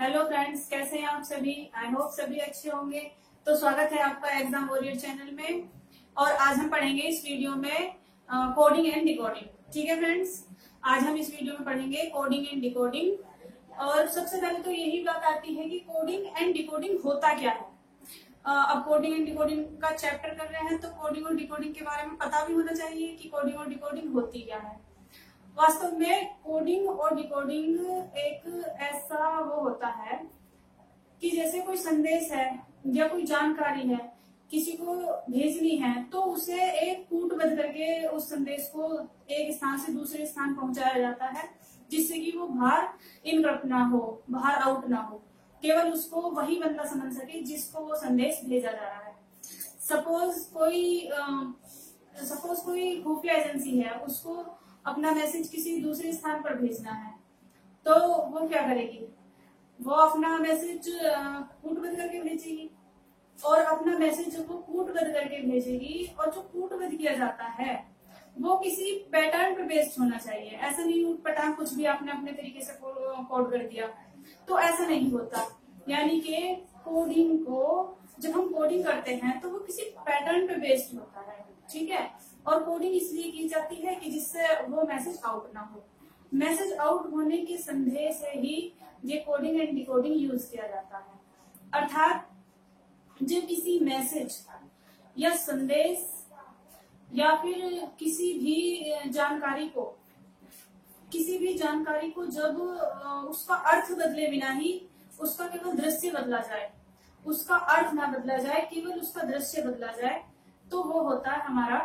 Hello friends, कैसे हैं आप सभी। आई होप सभी अच्छे होंगे। तो स्वागत है आपका एग्जाम वॉरियर चैनल में। और आज हम पढ़ेंगे इस वीडियो में कोडिंग एंड डिकोडिंग। ठीक है फ्रेंड्स, आज हम इस वीडियो में पढ़ेंगे कोडिंग एंड डिकोडिंग। और सबसे पहले तो यही बात आती है कि कोडिंग एंड डिकोडिंग होता क्या है। अब कोडिंग एंड डिकोडिंग का चैप्टर कर रहे हैं तो कोडिंग और डिकोडिंग के बारे में पता भी होना चाहिए कि कोडिंग और डिकोडिंग होती क्या है। वास्तव में कोडिंग और डिकोडिंग एक ऐसा वो होता है कि जैसे कोई संदेश है या कोई जानकारी है, किसी को भेजनी है तो उसे एक कूटबद्ध करके उस संदेश को एक स्थान से दूसरे स्थान पहुंचाया जाता है, जिससे कि वो बाहर इनकरप्ट ना हो, बाहर आउट ना हो, केवल उसको वही बंदा समझ सके जिसको वो संदेश भेजा जा रहा है। सपोज कोई खुफिया एजेंसी है, उसको अपना मैसेज किसी दूसरे स्थान पर भेजना है तो वो क्या करेगी, वो अपना मैसेज कूटबद्ध करके भेजेगी और अपना मैसेज वो कूटबद्ध करके भेजेगी। और जो कूटबद्ध किया जाता है वो किसी पैटर्न पर बेस्ड होना चाहिए। ऐसा नहीं उठ पटांग कुछ भी आपने अपने तरीके से कोड कर दिया, तो ऐसा नहीं होता। यानी कि कोडिंग को जब हम कोडिंग करते हैं तो वो किसी पैटर्न पे बेस्ड होता है। ठीक है, और कोडिंग इसलिए की जाती है कि जिससे वो मैसेज आउट ना हो। मैसेज आउट होने के संदेह से ही ये कोडिंग एंड डिकोडिंग यूज किया जाता है। अर्थात जब किसी मैसेज या संदेश या फिर किसी भी जानकारी को जब उसका अर्थ बदले बिना ही उसका केवल दृश्य बदला जाए, उसका अर्थ ना बदला जाए, केवल उसका दृश्य बदला जाए, तो वो होता है हमारा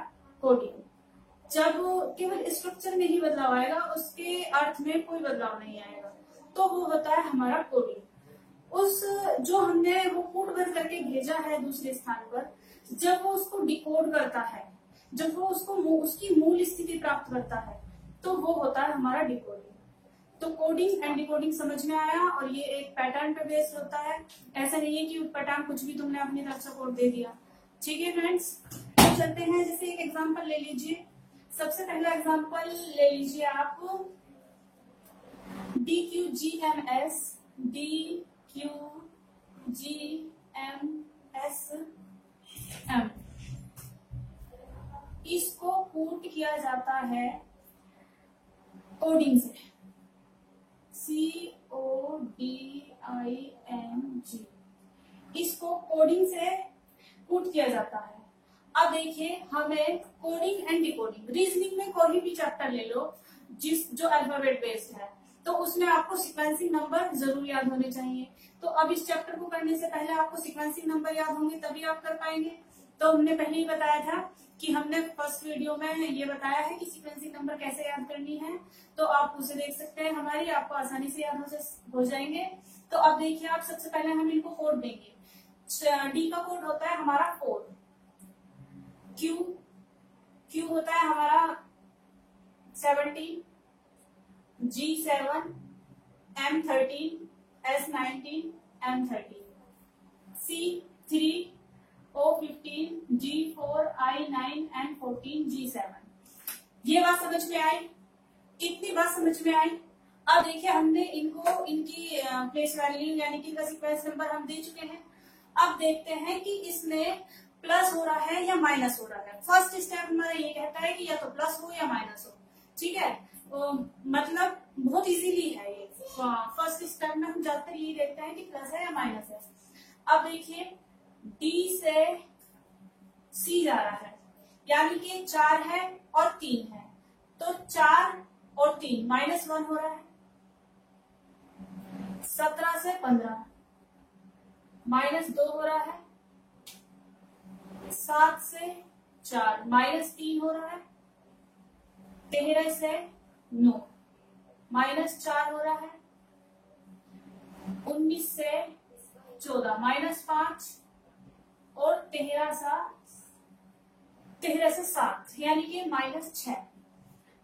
कोडिंग। जब केवल स्ट्रक्चर में ही बदलाव आएगा, उसके अर्थ में कोई बदलाव नहीं आएगा, तो वो होता है हमारा कोडिंग। उस जो हमने वो कूटबद्ध करके भेजा है दूसरे स्थान पर, जब वो उसको डिकोड करता है, जब वो उसकी मूल स्थिति प्राप्त करता है, तो वो होता है हमारा डिकोडिंग। तो कोडिंग एंड डिकोडिंग समझ में आया, और ये एक पैटर्न पे बेस्ड होता है। ऐसा नहीं है कि पैटर्न कुछ भी तुमने अपनी तरफ से कोड दे दिया। ठीक है फ्रेंड्स, तो चलते हैं। जैसे एक एग्जांपल ले लीजिए। सबसे पहला एग्जांपल ले लीजिए आप DQGMS। इसको कूट किया जाता है कोडिंग से, CODING। इसको कोडिंग से कूट किया जाता है। अब देखिए, हमें कोडिंग एंड डिकोडिंग, रीजनिंग में कोई भी चैप्टर ले लो जो अल्फाबेट बेस्ड है, तो उसमें आपको सीक्वेंसिंग नंबर जरूर याद होने चाहिए। तो अब इस चैप्टर को करने से पहले आपको सीक्वेंसिंग नंबर याद होंगे, तभी आप कर पाएंगे। तो हमने पहले ही बताया था कि हमने फर्स्ट वीडियो में ये बताया है कि सीक्वेंसिंग नंबर कैसे याद करनी है, तो आप उसे देख सकते हैं हमारी, आपको आसानी से याद हो जाएंगे। तो अब देखिए, आप सबसे पहले हम इनको कोड देंगे। डी का कोड होता है हमारा 4, क्यू होता है हमारा 17, G7, M13, S19, M13, C3, O15, G4, I9, M14, G7। ये बात समझ में आई? इतनी बात समझ में आई। अब देखिए, हमने इनको इनकी प्लेस वैल्यू यानी कि इनका सीक्वेंस नंबर हम दे चुके हैं। अब देखते हैं कि इसमें प्लस हो रहा है या माइनस हो रहा है। फर्स्ट स्टेप हमारा ये कहता है कि या तो प्लस हो या माइनस हो। ठीक है, मतलब बहुत इजीली है ये। फर्स्ट स्टेप में हम ज्यादातर यही देखते हैं कि प्लस है या माइनस है। अब देखिए, डी से सी जा रहा है, यानी कि 4 है और 3 है, तो 4 और 3 -1 हो रहा है। 17 से 15 -2 हो रहा है। 7 से 4 -3 हो रहा है। 13 से 9 -4 हो रहा है। 19 से 14 -5 और 13 से 7 यानी कि -6।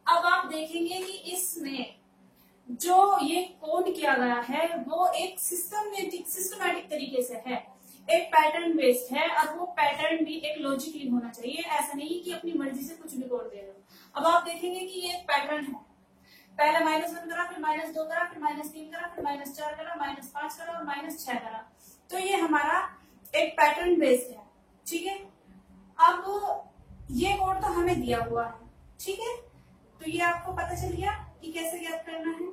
अब आप देखेंगे कि इसमें जो ये कोड किया गया है वो एक सिस्टमैटिक तरीके से है, एक पैटर्न बेस्ड है। और वो पैटर्न भी एक लॉजिकली होना चाहिए, ऐसा नहीं कि अपनी मर्जी से कुछ भी कोड दे रहे हो। अब आप देखेंगे कि ये एक पैटर्न है। पहले -1 करा, फिर -2 करा, फिर -3 करा, फिर -4 करा, -5 करा और -6 करा। तो ये हमारा एक पैटर्न बेस्ड है, ठीक है। अब ये कोड तो हमें दिया हुआ है, ठीक है, तो ये आपको पता चल गया कि कैसे ज्ञात करना है।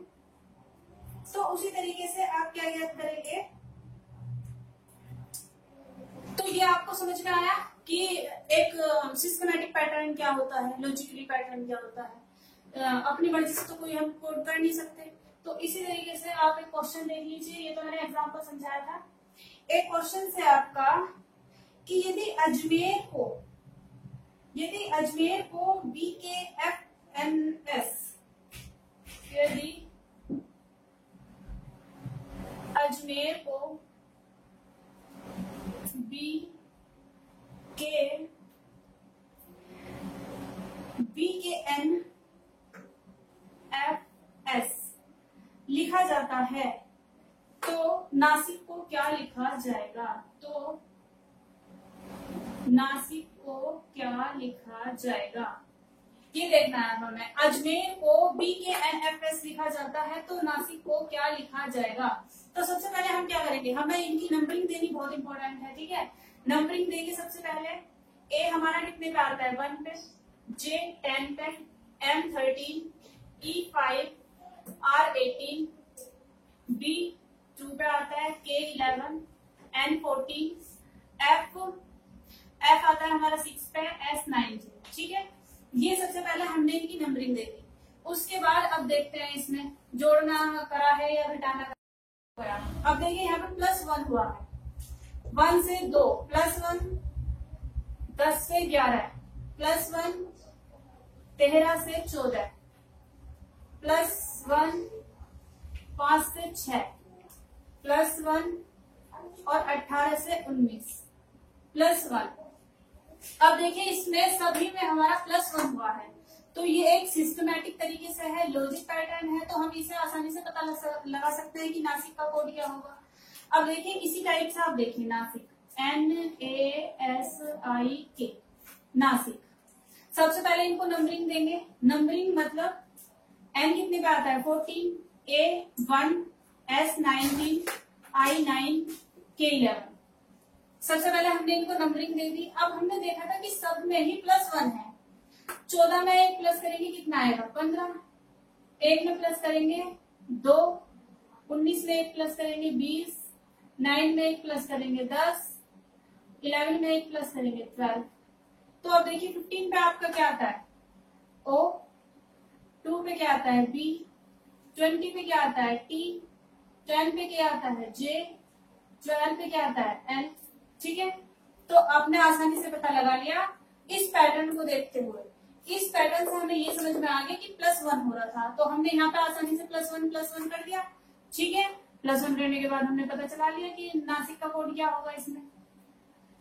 तो उसी तरीके से आप क्या ज्ञात करेंगे, तो ये आपको समझ में आया कि एक सिस्टमैटिक पैटर्न क्या होता है, लॉजिकली पैटर्न क्या होता है। अपनी मर्जी से तो कोई हम कोड कर नहीं सकते। तो इसी तरीके से आप एक क्वेश्चन देख लीजिए, ये तो मैंने एग्जांपल समझाया था। एक क्वेश्चन से आपका कि यदि अजमेर को BKFNS, यदि अजमेर को BKNFS लिखा जाता है तो नासिक को क्या लिखा जाएगा, तो नासिक को क्या लिखा जाएगा, ये देखना है हमें। अजमेर को BKNFS लिखा जाता है तो नासिक को क्या लिखा जाएगा। तो सबसे पहले हम क्या करेंगे, हमें इनकी नंबरिंग देनी बहुत इंपॉर्टेंट है, ठीक है। नंबरिंग देंगे सबसे पहले। ए हमारा कितने पे आता है, 1 पे, J 10 पे, M 13, E 5, R 18, B 2 पे आता है, K 11, N 14, F आता है हमारा 6 पे, S 9, ठीक है। ये सबसे पहले हमने इनकी नंबरिंग दे दी। उसके बाद अब देखते हैं इसमें जोड़ना करा है या घटाना करा। अब देखिए यहाँ पे +1 हुआ है, 1 से 2, +1 10 से 11, +1 13 से 14, +1 5 से 6, +1 और 18 से 19, +1। अब देखिए इसमें सभी में हमारा +1 हुआ है, तो ये एक सिस्टमैटिक तरीके से है, लॉजिक पैटर्न है, तो हम इसे आसानी से पता लगा सकते हैं कि नासिक का कोड क्या होगा। अब देखिए इसी टाइप से आप देखिए नासिक, NASIK, नासिक। सबसे पहले इनको नंबरिंग देंगे। नंबरिंग मतलब N कितने पे आता है, 14, A 1, S 19, I 9, K 11। सबसे पहले हमने इनको नंबरिंग दे दी। अब हमने देखा था कि सब में ही +1 है। 14 में एक प्लस करेंगे कितना आएगा, 15, 1 में प्लस करेंगे 2, 19 में एक प्लस करेंगे 20, 9 में एक प्लस करेंगे 10, 11 में एक प्लस करेंगे 12। तो अब देखिए 15 पे आपका क्या आता है, O, 2 पे क्या आता है, B, 20 पे क्या आता है, T, 10 पे क्या आता है, J, 12 पे क्या आता है, L, ठीक है। तो आपने आसानी से पता लगा लिया इस पैटर्न को देखते हुए। इस पैटर्न से हमें ये समझ में आ गया कि +1 हो रहा था, तो हमने यहाँ पे आसानी से +1 कर दिया, ठीक है। +1 करने के बाद हमने पता चला लिया कि नासिक का कोड क्या होगा इसमें,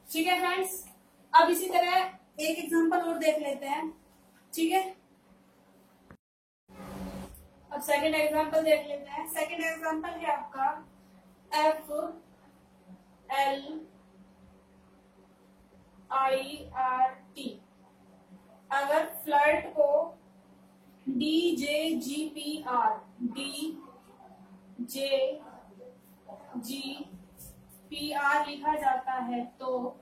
ठीक है फ्रेंड्स। अब इसी तरह एक एग्जांपल और देख लेते हैं, ठीक है। अब सेकंड एग्जांपल देख लेते हैं। सेकंड एग्जांपल है आपका FLIRT। अगर फ्लर्ट को DJGPR लिखा जाता है तो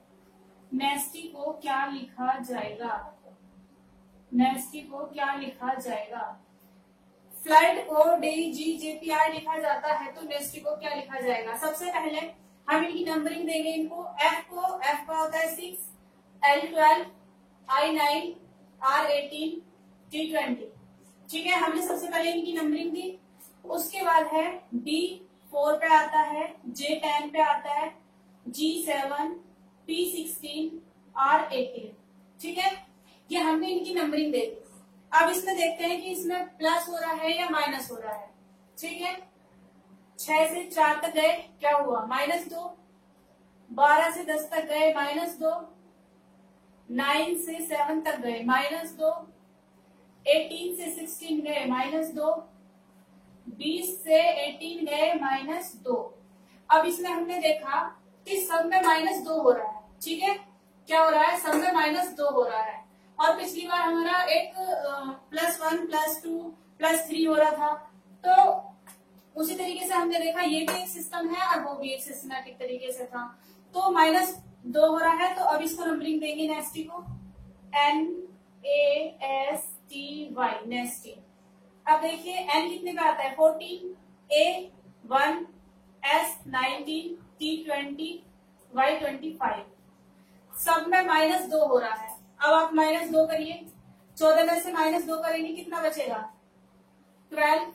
नेस्टी को क्या लिखा जाएगा, नेस्टी को क्या लिखा जाएगा। फ्लर्ट को DJGPR लिखा जाता है तो नेस्टी को क्या लिखा जाएगा। सबसे पहले हम इनकी नंबरिंग देंगे इनको। F का होता है 6, L 12, I 9, R 18, T 20, ठीक है। हमने सबसे पहले इनकी नंबरिंग दी। उसके बाद है D 4 पे आता है, J 10 पे आता है, G 7, P 16, R 18, ठीक है। ये हमने इनकी नंबरिंग दे दी। अब इसमें देखते हैं कि इसमें प्लस हो रहा है या माइनस हो रहा है, ठीक है। 6 से 4 तक गए, क्या हुआ, -2, 12 से 10 तक गए, -2, 9 से 7 तक गए, -2, 18 से 16 गए, -2, 20 से 18 गए, -2। अब इसमें हमने देखा कि सब में -2 हो रहा है, ठीक है। क्या हो रहा है, सब में -2 हो रहा है। और पिछली बार हमारा एक +1, +2, +3 हो रहा था। तो उसी तरीके से हमने देखा ये भी एक सिस्टम है और वो भी एक सिस्टमैटिक तरीके से था। तो -2 हो रहा है, तो अब इसको नंबरिंग देंगे नेस्टी को, NASTY नेस्टी। अब देखिए n कितने पे आता है, 14, A1, S19, T20, Y25, सब में -2 हो रहा है। अब आप -2 करिए, 14 में से -2 करेंगे कितना बचेगा, 12,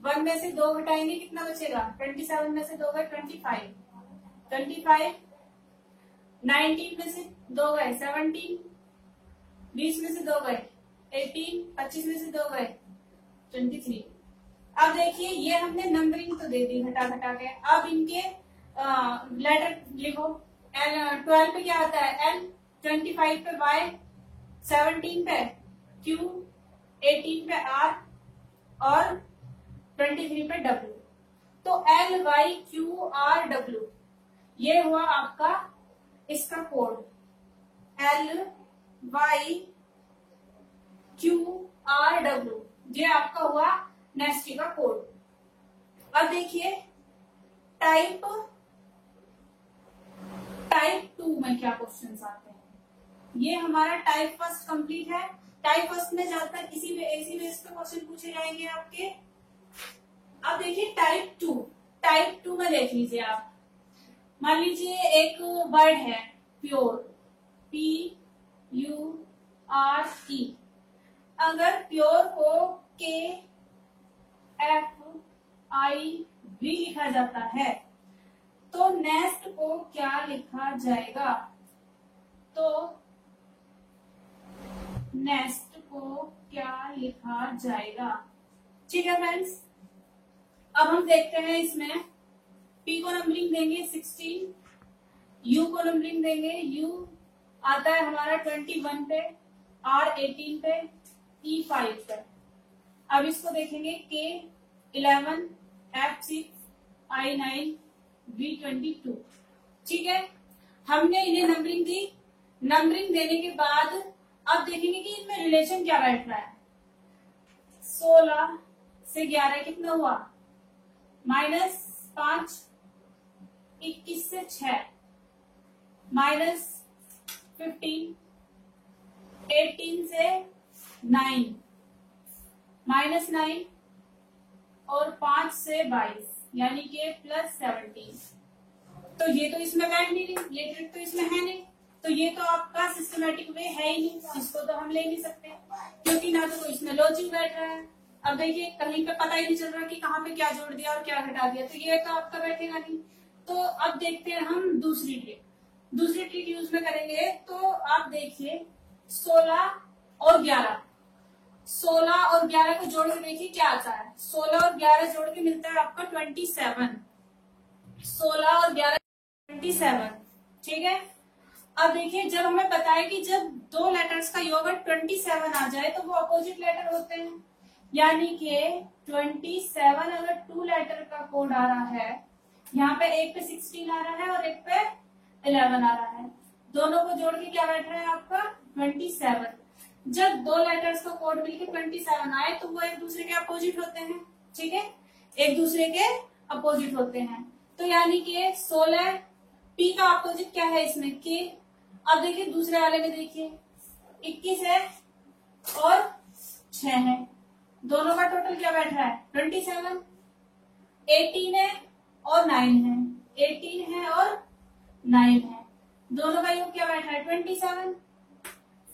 1 में से 2 घटाएंगे कितना बचेगा, 27 में से 2 गए 25, 25, 19 में से 2 गए 17, 20 में से 2 गए 18, 25 में से 2 गए 23। अब देखिए ये हमने नंबरिंग तो दे दी घटा घटा के। अब इनके लेटर लिखो, 12 पे क्या आता है L, 25 पे Y, 17 पे Q, 18 पे R और 23 पे W। तो L, Y, Q, R, W ये हुआ आपका इसका code, L, Y, Q, R, W ये आपका हुआ नेस्टी का कोड। अब देखिए टाइप 2 में क्या क्वेश्चंस आते हैं। ये हमारा टाइप फर्स्ट कंप्लीट है। टाइप फर्स्ट में ज्यादातर इसी बेस पे क्वेश्चन पूछे जाएंगे आपके। अब देखिए टाइप 2 में देख लीजिए आप, मान लीजिए एक वर्ड है प्योर, PURE, अगर प्योर को KFIV लिखा जाता है तो नेस्ट को क्या लिखा जाएगा, तो नेस्ट को क्या लिखा जाएगा। ठीक है फ्रेंड्स, अब हम देखते हैं इसमें P को नंबरिंग देंगे 16, U को नंबरिंग देंगे, U आता है हमारा 21 पे, R 18 पे, E 5 पे। अब इसको देखेंगे K 11, F 6, I 9, V 22। ठीक है, हमने इन्हें नंबरिंग दी। नंबरिंग देने के बाद अब देखेंगे कि इनमें रिलेशन क्या बैठ रहा है। 16 से 11 कितना हुआ, -5, 21 से 6, -15, 18 से 9, -9 और 5 से 22 यानी कि +17। तो ये तो इसमें बैठ नहीं रही, ये ट्रिक तो इसमें है नहीं, तो ये तो आपका सिस्टमेटिक वे है ही नहीं, इसको तो हम ले नहीं सकते क्योंकि ना तो इसमें लॉजिक बैठ रहा है। अब देखिए कहीं पे पता ही नहीं चल रहा कि कहाँ पे क्या जोड़ दिया और क्या घटा दिया, तो ये तो आपका बैठेगा नहीं। तो अब देखते हैं हम दूसरी ट्रिक यूज में करेंगे। तो आप देखिए 16 और 11, 16 और 11 को जोड़ के देखिए क्या आता है। 16 और 11 जोड़ के मिलता है आपका 27, 16 और 11 27। ठीक है, अब देखिए जब हमें पता है कि जब दो लेटर्स का योग 27 आ जाए तो वो अपोजिट लेटर होते हैं, यानी कि 27 अगर 2 लेटर का कोड आ रहा है, यहाँ पे एक पे 16 आ रहा है और एक पे 11 आ रहा है, दोनों को जोड़ के क्या बैठ रहा है आपका 27। जब दो लेटर्स का कोड मिलके 27 आए तो वो एक दूसरे के अपोजिट होते हैं। ठीक है, एक दूसरे के अपोजिट होते हैं, तो यानी कि 16 P का अपोजिट क्या है इसमें K। अब देखिए दूसरे वाले में देखिए 21 है और 6 है, दोनों का टोटल क्या बैठ रहा है 27। 18 है और 9 है, 18 है और 9 है, दोनों का योग क्या बैठ रहा है 27।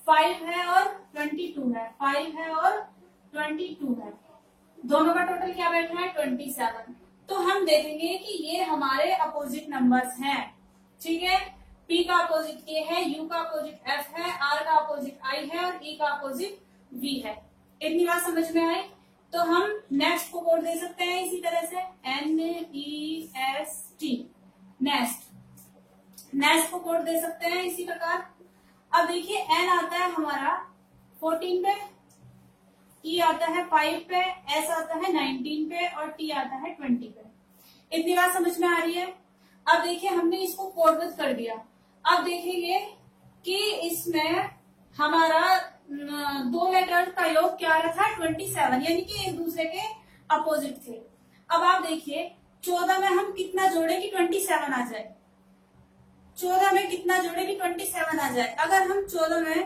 5 है और 22 है, 5 है और 22 है, दोनों का टोटल क्या बैठ रहा है 27। तो हम देखेंगे कि ये हमारे अपोजिट नंबर्स हैं। ठीक है, P का अपोजिट K है, U का अपोजिट F है, R का अपोजिट I है और E का अपोजिट V है। इतनी बात समझ में आई। तो हम नेक्स्ट को कोड दे सकते हैं इसी तरह से NEST, नेक्स्ट को कोड दे सकते हैं इसी प्रकार। अब देखिए N आता है हमारा 14 पे, E आता है 5 पे, S आता है 19 पे और T आता है 20 पे। इतनी बात समझ में आ रही है। अब देखिए हमने इसको कोडबद्ध कर दिया। अब देखेंगे कि इसमें हमारा दो लेटर का योग क्या आ रहा था 27, यानी कि एक दूसरे के अपोजिट थे। अब आप देखिए 14 में हम कितना जोड़े कि 27 आ जाए, 14 में कितना जोड़े कि 27 आ जाए। अगर हम 14 में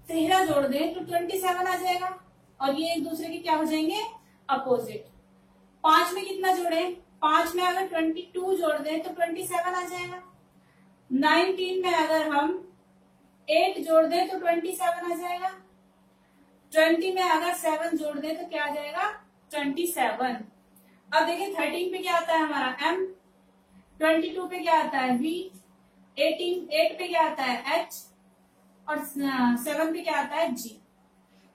13 जोड़ दें तो 27 आ जाएगा और ये एक दूसरे के क्या हो जाएंगे अपोजिट। 5 में कितना जोड़े, 5 में अगर 22 जोड़ दें तो 27 आ जाएगा। 19 में अगर हम 8 जोड़ दें तो 27 आ जाएगा। 20 में अगर 7 जोड़ दें तो क्या आ जाएगा 27। अब देखिए 13 पे क्या आता है हमारा M, 22 पे क्या आता है V, 8 पे क्या आता है H और 7 पे क्या आता है G।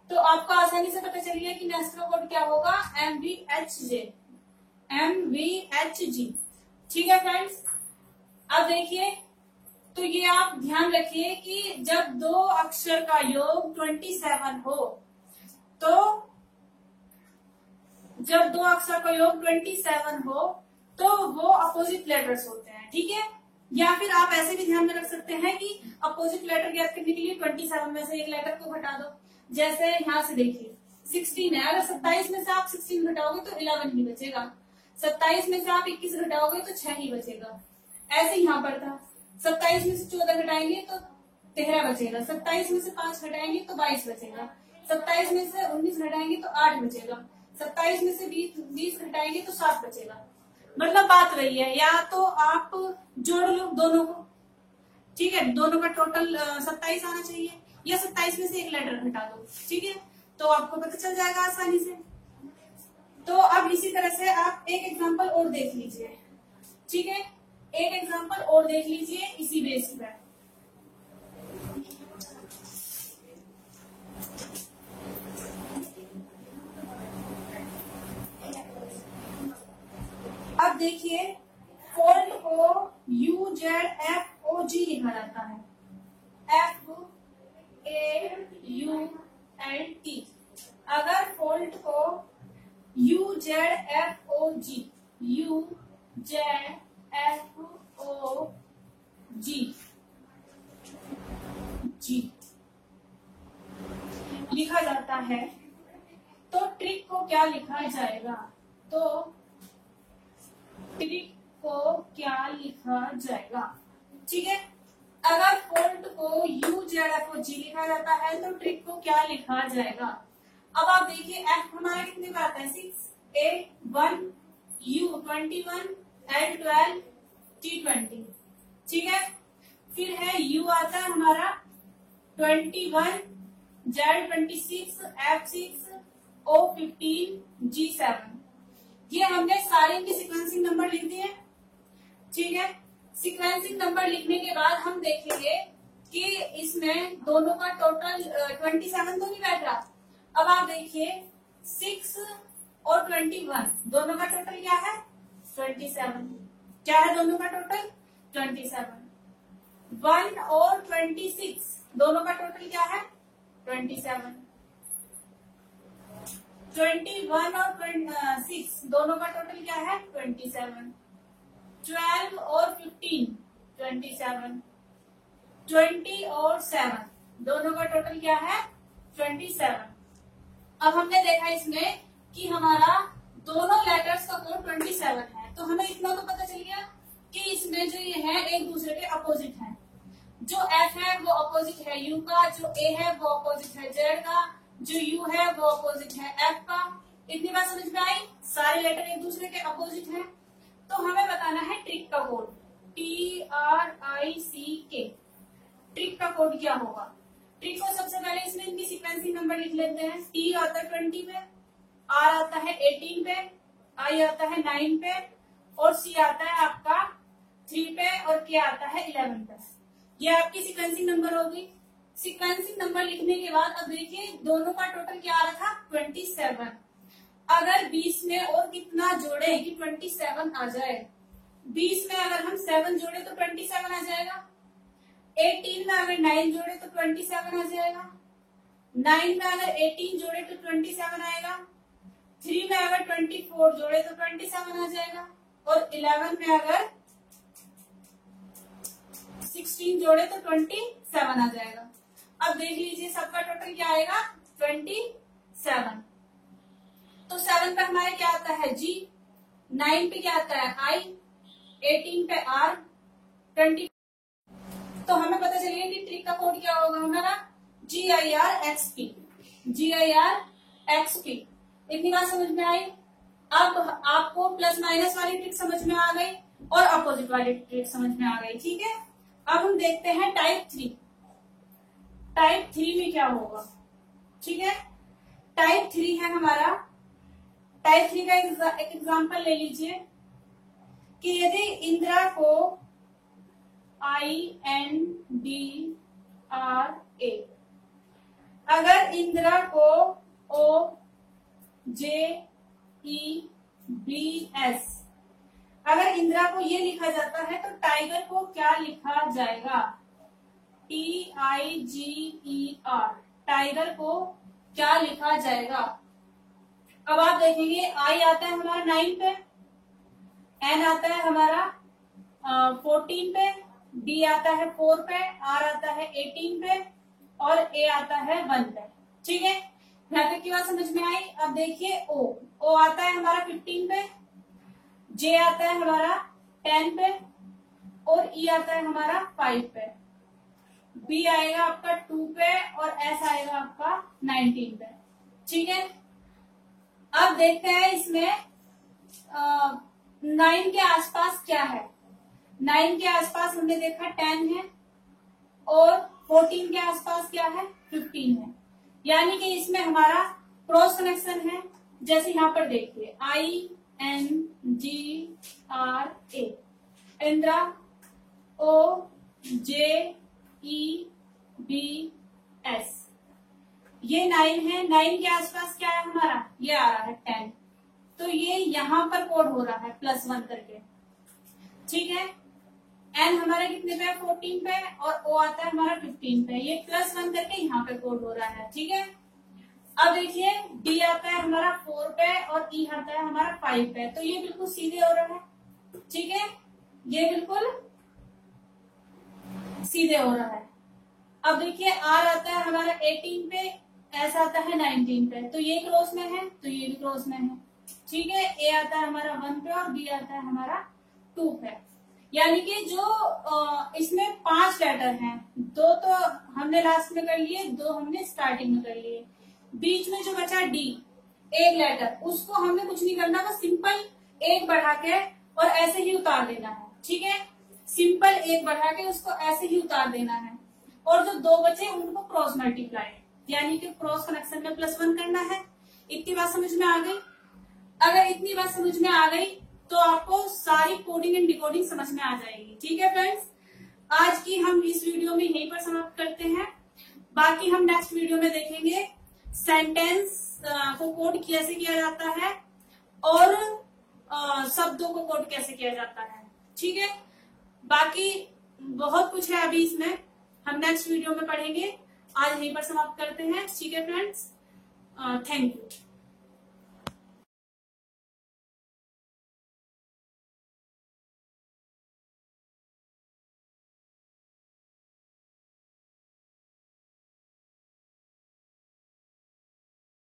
तो आपको आसानी से पता चल गया कि नेस्टर कोड क्या होगा MVHJ, MVHG। ठीक है फ्रेंड्स। अब देखिए तो ये आप ध्यान रखिए कि जब दो अक्षर का योग 27 हो, तो जब दो अक्षर का योग 27 हो तो वो अपोजिट लेटर्स होते हैं। ठीक है, या फिर आप ऐसे भी ध्यान में रख सकते हैं कि अपोजिट लेटर ज्ञात करने के लिए 27 में से एक लेटर को घटा दो। जैसे यहाँ से देखिए 16 है, अगर 27 में से आप 16 घटाओगे तो 11 ही बचेगा, 27 में से आप 21 घटाओगे तो 6 ही बचेगा। ऐसे यहाँ पर था 27 में से 14 घटाएंगे तो 13 बचेगा, 27 में से 5 घटाएंगे तो 22 बचेगा, 27 में से 19 घटाएंगे तो 8 बचेगा, 27 में से 20 घटाएंगे तो 7 बचेगा। मतलब बात वही है, या तो आप जोड़ लो दोनों को, ठीक है, दोनों का टोटल 27 आना चाहिए, या 27 में से एक लेटर घटा दो। ठीक है, तो आपको पता चल जाएगा आसानी से। तो अब इसी तरह से आप एक एग्जांपल और देख लीजिए। ठीक है, एक एग्जांपल और देख लीजिए इसी बेस पर। अब देखिए फोल्ड को UZFOG लिखा जाता है, FAULT। अगर फोल्ड को UZFOG लिखा जाता है तो ट्रिक को क्या लिखा जाएगा, तो ट्रिक को क्या लिखा जाएगा। ठीक है, अगर फोल्ड को UZFOG लिखा जाता है तो ट्रिक को क्या लिखा जाएगा। अब आप देखिए F हमारा कितने का आता है 6, A1, U21, L12, T20। ठीक है, फिर है U आता है हमारा 21, Z26, F6, O15, G7। ये हमने सारे इनके सीक्वेंसिंग नंबर लिख दिए। ठीक है, सीक्वेंसिंग नंबर लिखने के बाद हम देखेंगे कि इसमें दोनों का टोटल 27 तो नहीं बैठ रहा। अब आप देखिए 6 और 21 दोनों का टोटल क्या है 27। क्या है दोनों का टोटल 27। 1 और 26 दोनों का टोटल क्या है 27। 21 और 6 दोनों का टोटल क्या है 27। 12 और 15 27। 20 और 7 दोनों का टोटल क्या है 27। अब हमने देखा इसमें कि हमारा दोनों लेटर्स का कोड 27 है, तो हमें इतना तो पता चल गया कि इसमें जो ये है एक दूसरे के अपोजिट है। जो F है वो अपोजिट है U का, जो A है वो अपोजिट है Z का, जो U है वो अपोजिट है F का। इतनी बात समझ में आई, सारे लेटर एक दूसरे के अपोजिट हैं। तो हमें बताना है ट्रिक का कोड TRICK। ट्रिक का कोड क्या होगा। ट्रिक को सबसे पहले इसमें इनकी सीक्वेंसिंग नंबर लिख लेते हैं। T आता है 20 पे, R आता है 18 पे, I आता है 9 पे और C आता है आपका 3 पे और K आता है 11 पे। ये आपकी सीक्वेंसिंग नंबर होगी। सीक्वेंसिंग नंबर लिखने के बाद अब देखिए दोनों का टोटल क्या आ रहा था 27। अगर 20 में और कितना जोड़े कि 27 आ जाए। 20 में अगर हम 7 जोड़े तो 27 आ जाएगा। 18 में अगर 9 जोड़े तो 27 आ जाएगा। 9 में अगर 18 जोड़े तो 27 आएगा। 3 में अगर 24 जोड़े तो 27 आ जाएगा। और 11 में अगर 16 जोड़े तो 27 आ जाएगा। अब देख लीजिए सबका टोटल क्या आएगा 27। तो 7 पे हमारे क्या आता है G, 9 पे क्या आता है I, 18 पे R, 20। तो हमें पता चलिए कि ट्रिक का कोड क्या होगा हमारा GIRXP, GIRXP। इतनी बात समझ में आई। अब आपको प्लस माइनस वाली ट्रिक समझ में आ गई और अपोजिट वाली ट्रिक समझ में आ गई, ठीक है। अब हम देखते हैं टाइप 3। टाइप 3 में क्या होगा, ठीक है। टाइप 3 है हमारा, टाइप 3 का एक एग्जांपल ले लीजिए कि यदि इंदिरा को INDRA, अगर इंदिरा को OJEBS, अगर इंदिरा को ये लिखा जाता है तो टाइगर को क्या लिखा जाएगा TIGER, टाइगर को क्या लिखा जाएगा। अब आप देखेंगे I आता है हमारा 9 पे, N आता है हमारा 14 पे, D आता है 4 पे, R आता है 18 पे और A आता है 1 पे, ठीक है। यहाँ तक की बात समझ में आई। अब देखिए O आता है हमारा 15 पे, J आता है हमारा 10 पे और E आता है हमारा 5 पे, B आएगा आपका 2 पे और S आएगा आपका 19 पे, ठीक है। अब देखते हैं इसमें 9 के आसपास क्या है। 9 के आसपास हमने देखा 10 है और 14 के आसपास क्या है 15 है, यानी कि इसमें हमारा क्रॉस कनेक्शन है। जैसे यहाँ पर देखिए INGRA, इंदिरा OJEBS, ये 9 है। 9 के आसपास क्या है हमारा, ये आ रहा है 10, तो ये यहां पर कोड हो रहा है +1 करके, ठीक है। N हमारे कितने पे 14 पे और O आता है हमारा 15 पे, ये +1 करके यहाँ पे कोड हो रहा है, ठीक है। अब देखिए D आता है हमारा 4 पे और E आता है हमारा 5 पे, तो ये बिल्कुल सीधे हो रहा है, ठीक है, ये बिल्कुल सीधे हो रहा है। अब देखिए R आता है हमारा 18 पे, S आता है 19 पे, तो ये क्रॉस में है तो ये भी क्रॉस में है, ठीक है। A आता है हमारा 1 पे और B आता है हमारा 2 पे, यानी कि जो इसमें 5 लेटर हैं, 2 तो हमने लास्ट में कर लिए, 2 हमने स्टार्टिंग में कर लिए, बीच में जो बचा D एक लेटर, उसको हमने कुछ नहीं करना, बस सिंपल 1 बढ़ा के और ऐसे ही उतार देना है, ठीक है। सिंपल 1 बढ़ा के उसको ऐसे ही उतार देना है और जो 2 बचे उनको क्रॉस मल्टीप्लाई, यानी कि क्रॉस कनेक्शन में +1 करना है। इतनी बात समझ में आ गई। अगर इतनी बात समझ में आ गई तो आपको सारी कोडिंग एंड डिकोडिंग समझ में आ जाएगी, ठीक है फ्रेंड्स। आज की हम इस वीडियो में यहीं पर समाप्त करते हैं, बाकी हम नेक्स्ट वीडियो में देखेंगे सेंटेंस को कोड कैसे किया जाता है और शब्दों को कोड कैसे किया जाता है, ठीक है। बाकी बहुत कुछ है अभी इसमें, हम नेक्स्ट वीडियो में पढ़ेंगे। आज यहीं पर समाप्त करते हैं, ठीक है फ्रेंड्स। Thank you.